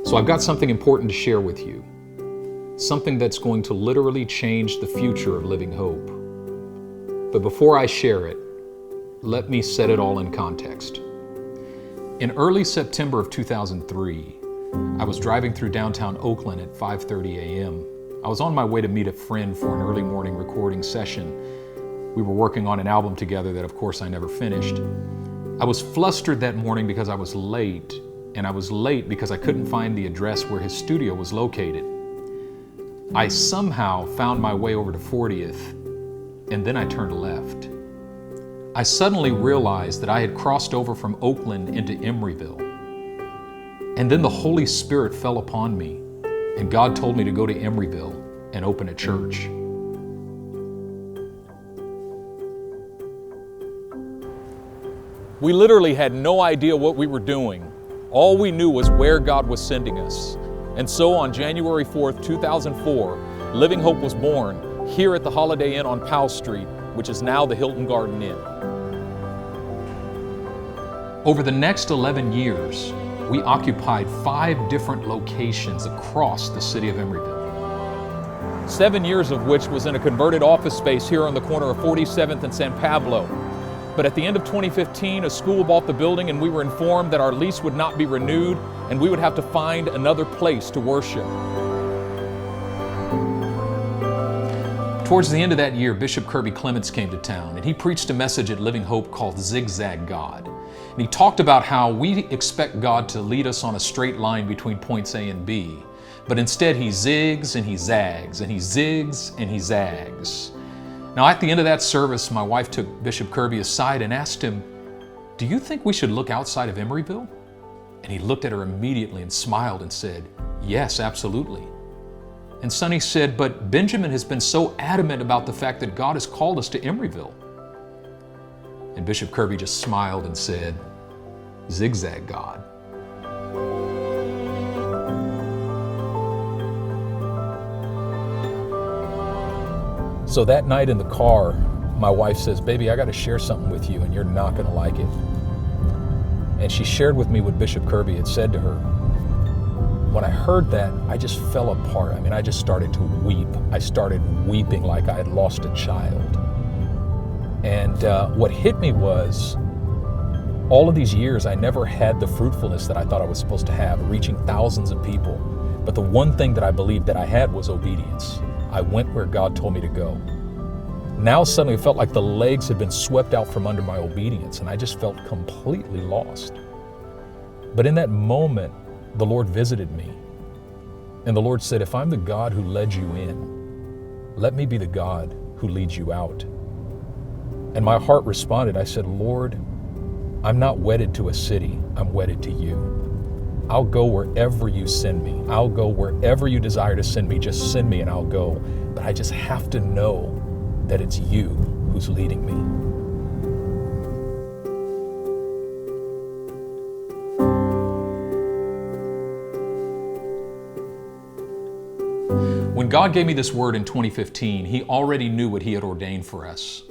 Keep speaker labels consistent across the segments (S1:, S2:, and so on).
S1: So I've got something important to share with you. Something that's going to literally change the future of Living Hope. But before I share it, let me set it all in context. In early September of 2003, I was driving through downtown Oakland at 5:30 a.m. I was on my way to meet a friend for an early morning recording session. We were working on an album together that, of course, I never finished. I was flustered that morning because I was late, and I was late because I couldn't find the address where his studio was located. I somehow found my way over to 40th, and then I turned left. I suddenly realized that I had crossed over from Oakland into Emeryville. And then the Holy Spirit fell upon me, and God told me to go to Emeryville and open a church. We literally had no idea what we were doing. All we knew was where God was sending us. And so on January 4th, 2004, Living Hope was born here at the Holiday Inn on Powell Street, which is now the Hilton Garden Inn. Over the next 11 years, we occupied 5 different locations across the city of Emeryville. 7 years of which was in a converted office space here on the corner of 47th and San Pablo. But at the end of 2015, a school bought the building and we were informed that our lease would not be renewed and we would have to find another place to worship. Towards the end of that year, Bishop Kirby Clements came to town and he preached a message at Living Hope called Zig Zag God. And he talked about how we expect God to lead us on a straight line between points A and B, but instead he zigs and he zags and he zigs and he zags. Now at the end of that service, my wife took Bishop Kirby aside and asked him, "Do you think we should look outside of Emeryville?" And he looked at her immediately and smiled and said, "Yes, absolutely." And Sonny said, "But Benjamin has been so adamant about the fact that God has called us to Emeryville." And Bishop Kirby just smiled and said, "Zig Zag God." So that night in the car, my wife says, "Baby, I got to share something with you and you're not going to like it." And she shared with me what Bishop Kirby had said to her. When I heard that, I just fell apart. I mean, I just started to weep. I started weeping like I had lost a child. And what hit me was, all of these years, I never had the fruitfulness that I thought I was supposed to have, reaching thousands of people. But the one thing that I believed that I had was obedience. I went where God told me to go. Now suddenly it felt like the legs had been swept out from under my obedience, and I just felt completely lost. But in that moment, the Lord visited me. And the Lord said, "If I'm the God who led you in, let me be the God who leads you out." And my heart responded. I said, "Lord, I'm not wedded to a city, I'm wedded to you. I'll go wherever you send me. I'll go wherever you desire to send me. Just send me and I'll go. But I just have to know that it's you who's leading me." When God gave me this word in 2015, He already knew what He had ordained for us.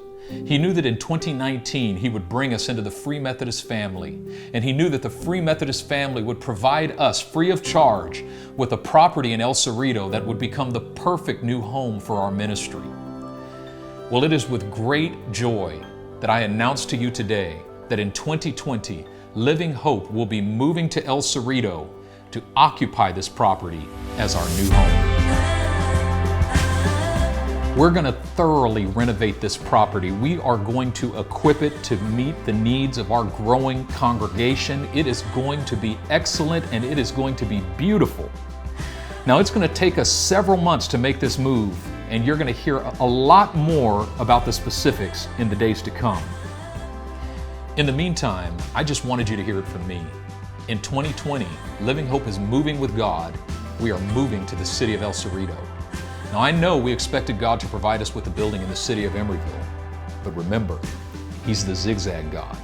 S1: He knew that in 2019, He would bring us into the Free Methodist family. And He knew that the Free Methodist family would provide us free of charge with a property in El Cerrito that would become the perfect new home for our ministry. Well, it is with great joy that I announce to you today that in 2020, Living Hope will be moving to El Cerrito to occupy this property as our new home. We're going to thoroughly renovate this property. We are going to equip it to meet the needs of our growing congregation. It is going to be excellent and it is going to be beautiful. Now, it's going to take us several months to make this move, and you're going to hear a lot more about the specifics in the days to come. In the meantime, I just wanted you to hear it from me. In 2020, Living Hope is moving with God. We are moving to the city of El Cerrito. Now, I know we expected God to provide us with a building in the city of Emeryville, but remember, He's the Zig Zag God.